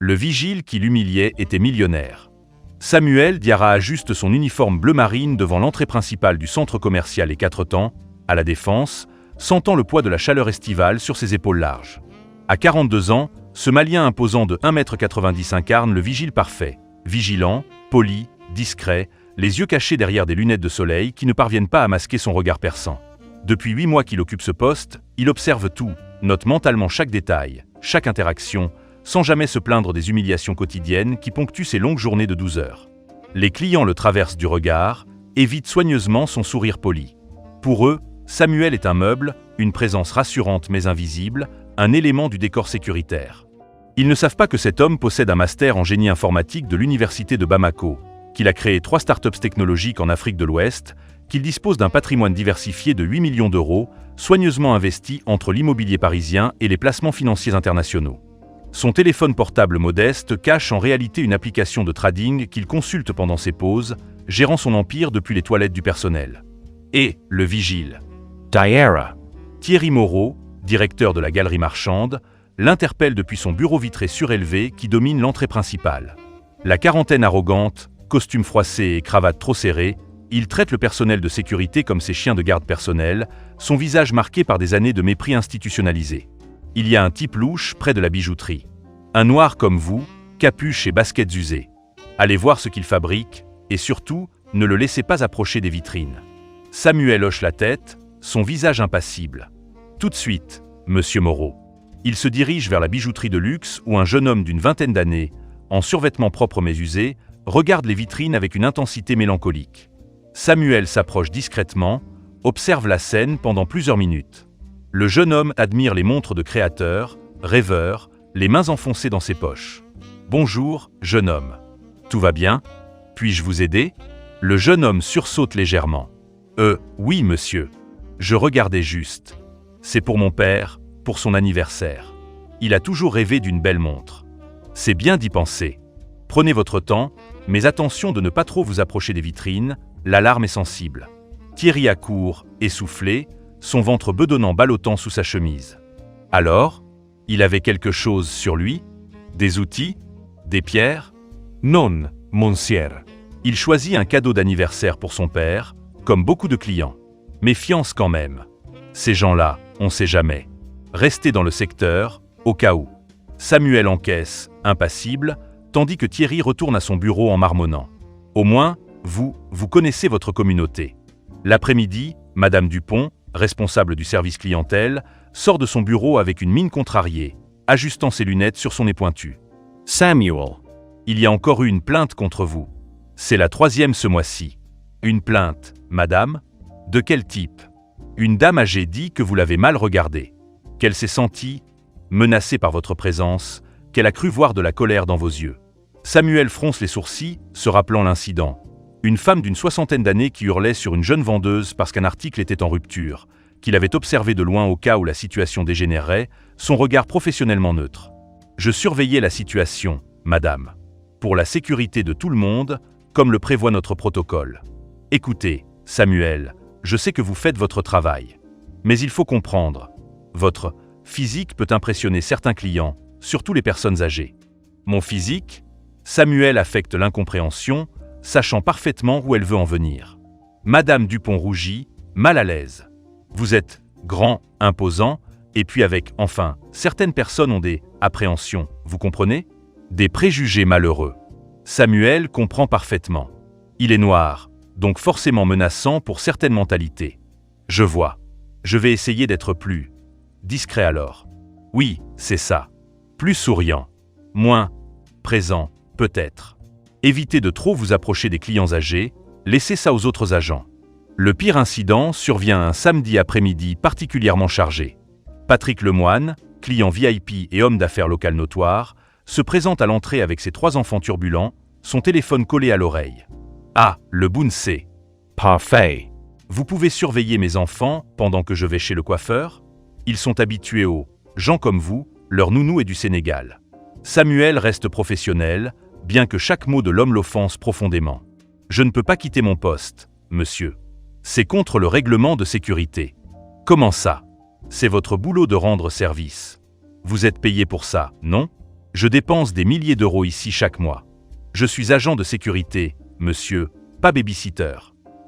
Le vigile qui l'humiliait était millionnaire. Samuel Diarra ajuste son uniforme bleu marine devant l'entrée principale du centre commercial Les Quatre Temps, à La Défense, sentant le poids de la chaleur estivale sur ses épaules larges. À 42 ans, ce Malien imposant de 1,90 m incarne le vigile parfait, vigilant, poli, discret, les yeux cachés derrière des lunettes de soleil qui ne parviennent pas à masquer son regard perçant. Depuis 8 mois qu'il occupe ce poste, il observe tout, note mentalement chaque détail, chaque interaction, sans jamais se plaindre des humiliations quotidiennes qui ponctuent ses longues journées de 12 heures. Les clients le traversent du regard, évitent soigneusement son sourire poli. Pour eux, Samuel est un meuble, une présence rassurante mais invisible, un élément du décor sécuritaire. Ils ne savent pas que cet homme possède un master en génie informatique de l'université de Bamako, qu'il a créé 3 startups technologiques en Afrique de l'Ouest, qu'il dispose d'un patrimoine diversifié de 8 millions d'euros, soigneusement investi entre l'immobilier parisien et les placements financiers internationaux. Son téléphone portable modeste cache en réalité une application de trading qu'il consulte pendant ses pauses, gérant son empire depuis les toilettes du personnel. Et le vigile. Diarra. Thierry Moreau, directeur de la galerie marchande, l'interpelle depuis son bureau vitré surélevé qui domine l'entrée principale. La quarantaine arrogante, costume froissé et cravate trop serrée, il traite le personnel de sécurité comme ses chiens de garde personnels, son visage marqué par des années de mépris institutionnalisé. Il y a un type louche près de la bijouterie. Un noir comme vous, capuche et baskets usées. Allez voir ce qu'il fabrique, et surtout, ne le laissez pas approcher des vitrines. Samuel hoche la tête, son visage impassible. Tout de suite, monsieur Moreau. Il se dirige vers la bijouterie de luxe où un jeune homme d'une vingtaine d'années, en survêtement propre mais usé, regarde les vitrines avec une intensité mélancolique. Samuel s'approche discrètement, observe la scène pendant plusieurs minutes. Le jeune homme admire les montres de créateur, rêveur, les mains enfoncées dans ses poches. « Bonjour, jeune homme. Tout va bien? Puis-je vous aider ?» Le jeune homme sursaute légèrement. « Oui, monsieur. Je regardais juste. C'est pour mon père, pour son anniversaire. Il a toujours rêvé d'une belle montre. C'est bien d'y penser. Prenez votre temps, mais attention de ne pas trop vous approcher des vitrines, l'alarme est sensible. » Thierry accourt, essoufflé, son ventre bedonnant ballottant sous sa chemise. Alors, il avait quelque chose sur lui? Des outils? Des pierres? Non, monsieur. Il choisit un cadeau d'anniversaire pour son père, comme beaucoup de clients. Méfiance quand même. Ces gens-là, on sait jamais. Restez dans le secteur, au cas où. Samuel encaisse, impassible, tandis que Thierry retourne à son bureau en marmonnant. Au moins, vous connaissez votre communauté. L'après-midi, Madame Dupont, responsable du service clientèle, sort de son bureau avec une mine contrariée, ajustant ses lunettes sur son nez pointu. « Samuel, il y a encore eu une plainte contre vous. C'est la 3e ce mois-ci. Une plainte, madame? De quel type? Une dame âgée dit que vous l'avez mal regardée, qu'elle s'est sentie menacée par votre présence, qu'elle a cru voir de la colère dans vos yeux. » Samuel fronce les sourcils, se rappelant l'incident. Une femme d'une 60aine d'années qui hurlait sur une jeune vendeuse parce qu'un article était en rupture, qu'il avait observé de loin au cas où la situation dégénérerait, son regard professionnellement neutre. « Je surveillais la situation, madame. Pour la sécurité de tout le monde, comme le prévoit notre protocole. Écoutez, Samuel, je sais que vous faites votre travail. Mais il faut comprendre, votre physique peut impressionner certains clients, surtout les personnes âgées. Mon physique? Samuel affecte l'incompréhension, sachant parfaitement où elle veut en venir. Madame Dupont rougit, mal à l'aise. Vous êtes grand, imposant, et puis certaines personnes ont des appréhensions, vous comprenez? Des préjugés malheureux. Samuel comprend parfaitement. Il est noir, donc forcément menaçant pour certaines mentalités. Je vois. Je vais essayer d'être plus discret alors. Oui, c'est ça. Plus souriant. Moins présent, peut-être. Évitez de trop vous approcher des clients âgés, laissez ça aux autres agents. Le pire incident survient un samedi après-midi particulièrement chargé. Patrick Lemoine, client VIP et homme d'affaires local notoire, se présente à l'entrée avec ses 3 enfants turbulents, son téléphone collé à l'oreille. « Ah, le Bounce. Parfait. Vous pouvez surveiller mes enfants pendant que je vais chez le coiffeur? Ils sont habitués aux gens comme vous, leur nounou est du Sénégal. » Samuel reste professionnel, bien que chaque mot de l'homme l'offense profondément. « Je ne peux pas quitter mon poste, monsieur. C'est contre le règlement de sécurité. » « Comment ça? C'est votre boulot de rendre service. Vous êtes payé pour ça, non? Je dépense des milliers d'euros ici chaque mois. Je suis agent de sécurité, monsieur, pas babysitter.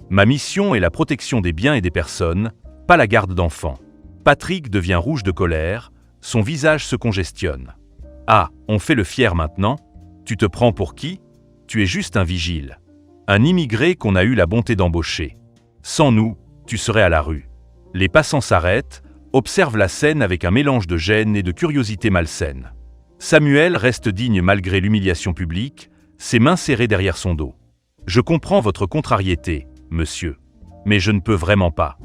Ma mission est la protection des biens et des personnes, pas la garde d'enfants. Patrick devient rouge de colère, son visage se congestionne. Ah, on fait le fier maintenant? Tu te prends pour qui? Tu es juste un vigile. Un immigré qu'on a eu la bonté d'embaucher. Sans nous, tu serais à la rue. Les passants s'arrêtent, observent la scène avec un mélange de gêne et de curiosité malsaine. Samuel reste digne malgré l'humiliation publique, ses mains serrées derrière son dos. Je comprends votre contrariété, monsieur. Mais je ne peux vraiment pas.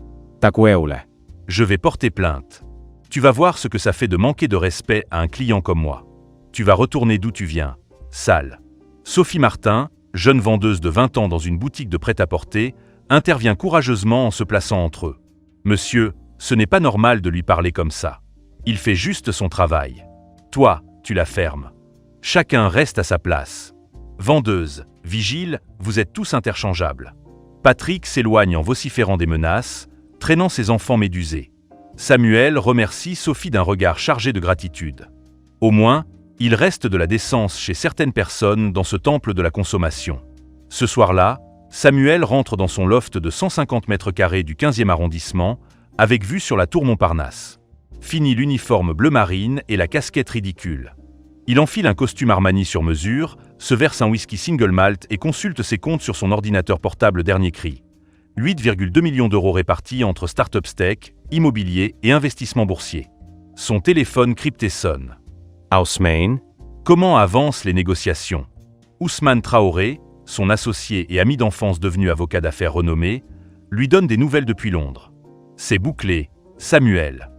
Je vais porter plainte. Tu vas voir ce que ça fait de manquer de respect à un client comme moi. Tu vas retourner d'où tu viens, sale. Sophie Martin, jeune vendeuse de 20 ans dans une boutique de prêt-à-porter, intervient courageusement en se plaçant entre eux. Monsieur, ce n'est pas normal de lui parler comme ça. Il fait juste son travail. Toi, tu la fermes. Chacun reste à sa place. Vendeuse, vigile, vous êtes tous interchangeables. Patrick s'éloigne en vociférant des menaces, traînant ses enfants médusés. Samuel remercie Sophie d'un regard chargé de gratitude. Au moins, il reste de la décence chez certaines personnes dans ce temple de la consommation. Ce soir-là, Samuel rentre dans son loft de 150 mètres carrés du 15e arrondissement, avec vue sur la tour Montparnasse. Fini l'uniforme bleu marine et la casquette ridicule. Il enfile un costume Armani sur mesure, se verse un whisky single malt et consulte ses comptes sur son ordinateur portable dernier cri. 8,2 millions d'euros répartis entre start-up tech, immobilier et investissements boursiers. Son téléphone crypté sonne. Houseman. Comment avancent les négociations? Ousmane Traoré, son associé et ami d'enfance devenu avocat d'affaires renommé, lui donne des nouvelles depuis Londres. C'est bouclé, Samuel.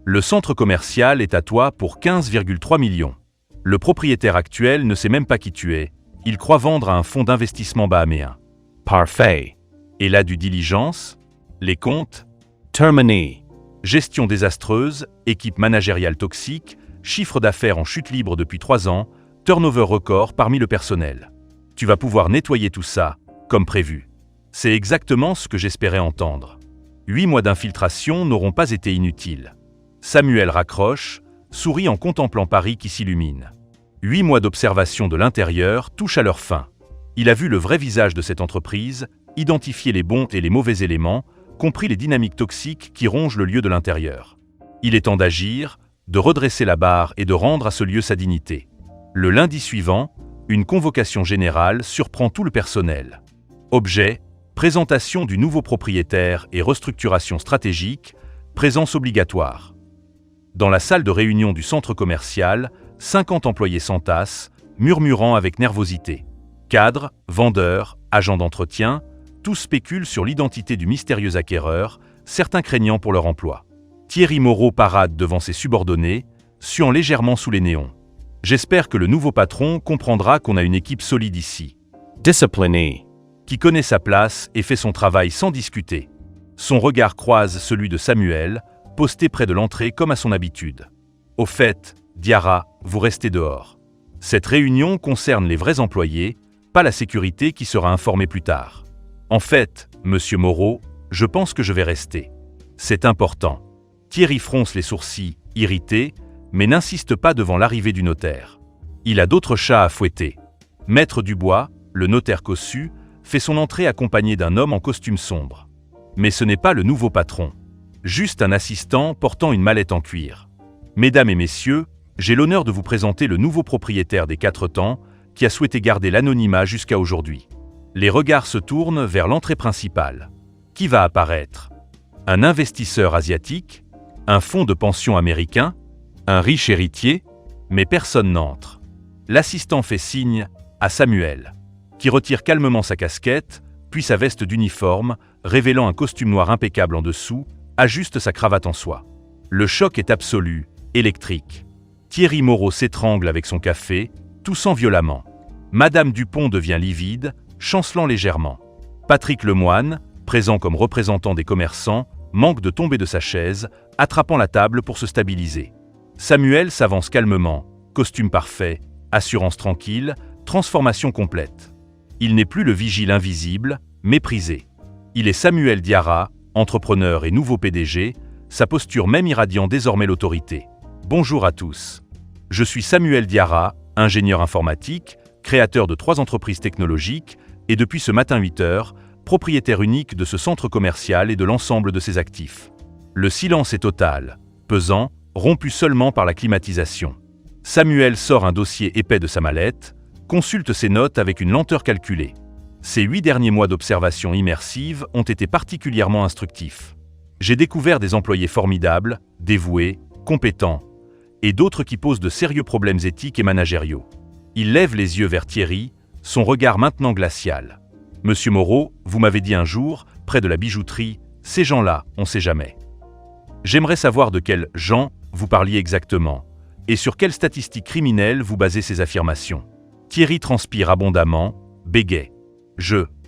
Le centre commercial est à toi pour 15,3 millions. Le propriétaire actuel ne sait même pas qui tu es. Il croit vendre à un fonds d'investissement bahaméen. Parfait. Et la due diligence? Les comptes? Terminé. Gestion désastreuse, équipe managériale toxique, chiffre d'affaires en chute libre depuis 3 ans, turnover record parmi le personnel. Tu vas pouvoir nettoyer tout ça, comme prévu. C'est exactement ce que j'espérais entendre. 8 mois d'infiltration n'auront pas été inutiles. Samuel raccroche, sourit en contemplant Paris qui s'illumine. 8 mois d'observation de l'intérieur touchent à leur fin. Il a vu le vrai visage de cette entreprise, identifier les bons et les mauvais éléments, compris les dynamiques toxiques qui rongent le lieu de l'intérieur. Il est temps d'agir, de redresser la barre et de rendre à ce lieu sa dignité. Le lundi suivant, une convocation générale surprend tout le personnel. Objet, présentation du nouveau propriétaire et restructuration stratégique, présence obligatoire. Dans la salle de réunion du centre commercial, 50 employés s'entassent, murmurant avec nervosité. Cadres, vendeurs, agents d'entretien, tous spéculent sur l'identité du mystérieux acquéreur, certains craignant pour leur emploi. Thierry Moreau parade devant ses subordonnés, suant légèrement sous les néons. J'espère que le nouveau patron comprendra qu'on a une équipe solide ici. Discipliné. Qui connaît sa place et fait son travail sans discuter. Son regard croise celui de Samuel, posté près de l'entrée comme à son habitude. Au fait, Diarra, vous restez dehors. Cette réunion concerne les vrais employés, pas la sécurité qui sera informée plus tard. En fait, monsieur Moreau, je pense que je vais rester. C'est important. Thierry fronce les sourcils, irrité, mais n'insiste pas devant l'arrivée du notaire. Il a d'autres chats à fouetter. Maître Dubois, le notaire cossu, fait son entrée accompagné d'un homme en costume sombre. Mais ce n'est pas le nouveau patron. Juste un assistant portant une mallette en cuir. Mesdames et messieurs, j'ai l'honneur de vous présenter le nouveau propriétaire des 4 temps qui a souhaité garder l'anonymat jusqu'à aujourd'hui. Les regards se tournent vers l'entrée principale. Qui va apparaître? Un investisseur asiatique? Un fonds de pension américain? Un riche héritier? Mais personne n'entre. L'assistant fait signe à Samuel, qui retire calmement sa casquette, puis sa veste d'uniforme, révélant un costume noir impeccable en dessous, ajuste sa cravate en soie. Le choc est absolu, électrique. Thierry Moreau s'étrangle avec son café, toussant violemment. Madame Dupont devient livide, chancelant légèrement. Patrick Lemoine, présent comme représentant des commerçants, manque de tomber de sa chaise, attrapant la table pour se stabiliser. Samuel s'avance calmement, costume parfait, assurance tranquille, transformation complète. Il n'est plus le vigile invisible, méprisé. Il est Samuel Diarra, entrepreneur et nouveau PDG, sa posture même irradiant désormais l'autorité. Bonjour à tous. Je suis Samuel Diarra, ingénieur informatique, créateur de 3 entreprises technologiques et depuis ce matin 8 heures, propriétaire unique de ce centre commercial et de l'ensemble de ses actifs. Le silence est total, pesant, rompu seulement par la climatisation. Samuel sort un dossier épais de sa mallette, consulte ses notes avec une lenteur calculée. Ces 8 derniers mois d'observation immersive ont été particulièrement instructifs. J'ai découvert des employés formidables, dévoués, compétents, et d'autres qui posent de sérieux problèmes éthiques et managériaux. Il lève les yeux vers Thierry, son regard maintenant glacial. « Monsieur Moreau, vous m'avez dit un jour, près de la bijouterie, ces gens-là, on sait jamais. J'aimerais savoir de quels gens vous parliez exactement, et sur quelles statistiques criminelles vous basez ces affirmations. » Thierry transpire abondamment, bégaie.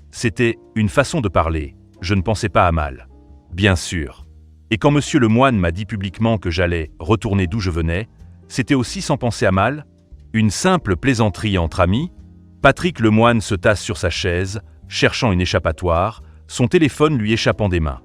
C'était une façon de parler, je ne pensais pas à mal. Bien sûr. Et quand Monsieur Lemoine m'a dit publiquement que j'allais retourner d'où je venais, c'était aussi sans penser à mal? Une simple plaisanterie entre amis? Patrick Lemoine se tasse sur sa chaise, cherchant une échappatoire, son téléphone lui échappant des mains.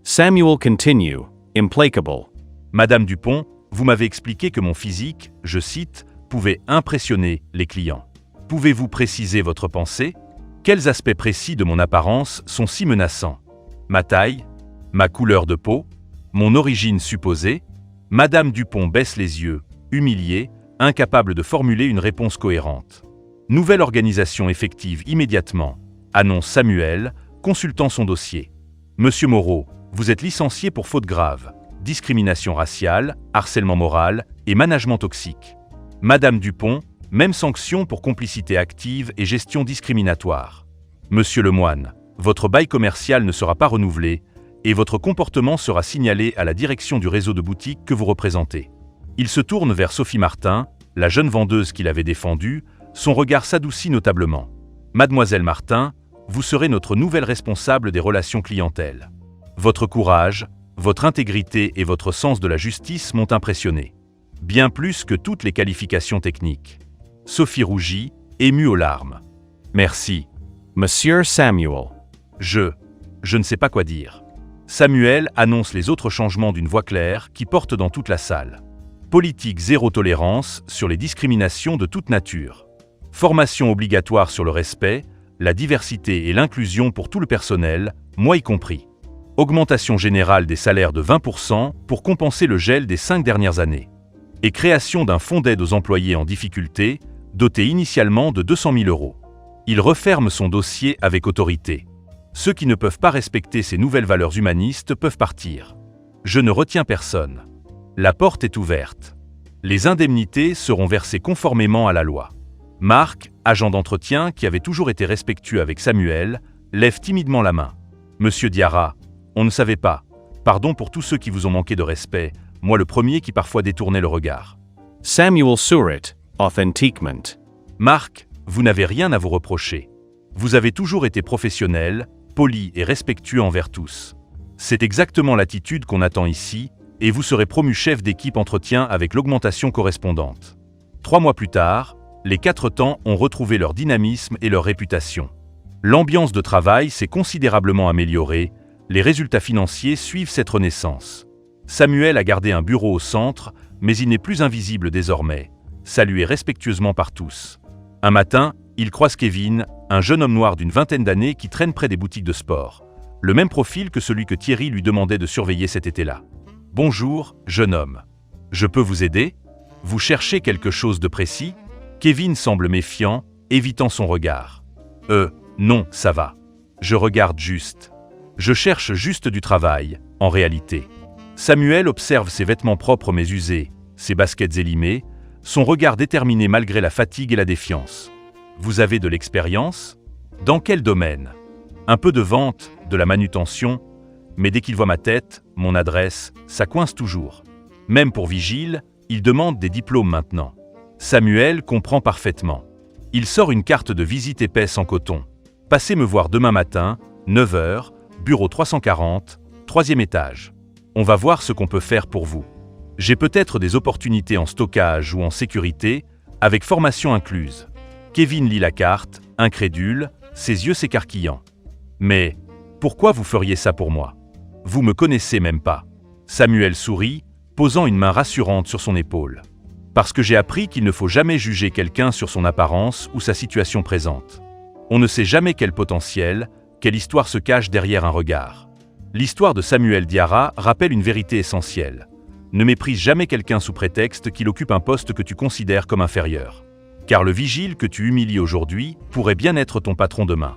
Samuel continue, implacable. Madame Dupont, vous m'avez expliqué que mon physique, je cite, pouvait impressionner les clients. Pouvez-vous préciser votre pensée? Quels aspects précis de mon apparence sont si menaçants? Ma taille? Ma couleur de peau? Mon origine supposée? Madame Dupont baisse les yeux, humiliée, incapable de formuler une réponse cohérente. Nouvelle organisation effective immédiatement, annonce Samuel, consultant son dossier. Monsieur Moreau, vous êtes licencié pour faute grave, discrimination raciale, harcèlement moral et management toxique. Madame Dupont, même sanction pour complicité active et gestion discriminatoire. Monsieur Lemoine, votre bail commercial ne sera pas renouvelé et votre comportement sera signalé à la direction du réseau de boutiques que vous représentez. Il se tourne vers Sophie Martin, la jeune vendeuse qu'il avait défendue, son regard s'adoucit notablement. Mademoiselle Martin, vous serez notre nouvelle responsable des relations clientèle. Votre courage, votre intégrité et votre sens de la justice m'ont impressionné. Bien plus que toutes les qualifications techniques. Sophie rougit, émue aux larmes. Merci. Monsieur Samuel. Je ne sais pas quoi dire. Samuel annonce les autres changements d'une voix claire qui porte dans toute la salle. Politique zéro tolérance sur les discriminations de toute nature. Formation obligatoire sur le respect, la diversité et l'inclusion pour tout le personnel, moi y compris. Augmentation générale des salaires de 20% pour compenser le gel des 5 dernières années. Et création d'un fonds d'aide aux employés en difficulté, doté initialement de 200 000 €. Il referme son dossier avec autorité. Ceux qui ne peuvent pas respecter ces nouvelles valeurs humanistes peuvent partir. Je ne retiens personne. La porte est ouverte. Les indemnités seront versées conformément à la loi. Marc, agent d'entretien qui avait toujours été respectueux avec Samuel, lève timidement la main. Monsieur Diarra, on ne savait pas. Pardon pour tous ceux qui vous ont manqué de respect, moi le premier qui parfois détournait le regard. Samuel Surratt, authentiquement. Marc, vous n'avez rien à vous reprocher. Vous avez toujours été professionnel, poli et respectueux envers tous. C'est exactement l'attitude qu'on attend ici, et vous serez promu chef d'équipe entretien avec l'augmentation correspondante. 3 mois plus tard, les 4 temps ont retrouvé leur dynamisme et leur réputation. L'ambiance de travail s'est considérablement améliorée, les résultats financiers suivent cette renaissance. Samuel a gardé un bureau au centre, mais il n'est plus invisible désormais, salué respectueusement par tous. Un matin, il croise Kevin, un jeune homme noir d'une vingtaine d'années qui traîne près des boutiques de sport. Le même profil que celui que Thierry lui demandait de surveiller cet été-là. « Bonjour, jeune homme. Je peux vous aider? Vous cherchez quelque chose de précis ?» Kevin semble méfiant, évitant son regard. « Non, ça va. Je regarde juste. Je cherche juste du travail, en réalité. » Samuel observe ses vêtements propres mais usés, ses baskets élimées, son regard déterminé malgré la fatigue et la défiance. « Vous avez de l'expérience? Dans quel domaine? Un peu de vente, de la manutention, mais dès qu'il voit ma tête, mon adresse, ça coince toujours. Même pour Vigile, il demande des diplômes maintenant. » Samuel comprend parfaitement. Il sort une carte de visite épaisse en coton. « Passez me voir demain matin, 9 h, bureau 340, 3e étage. On va voir ce qu'on peut faire pour vous. J'ai peut-être des opportunités en stockage ou en sécurité, avec formation incluse. » Kevin lit la carte, incrédule, ses yeux s'écarquillant. « Mais pourquoi vous feriez ça pour moi? Vous me connaissez même pas. » Samuel sourit, posant une main rassurante sur son épaule. « Parce que j'ai appris qu'il ne faut jamais juger quelqu'un sur son apparence ou sa situation présente. On ne sait jamais quel potentiel, quelle histoire se cache derrière un regard. L'histoire de Samuel Diarra rappelle une vérité essentielle. Ne méprise jamais quelqu'un sous prétexte qu'il occupe un poste que tu considères comme inférieur. Car le vigile que tu humilies aujourd'hui pourrait bien être ton patron demain.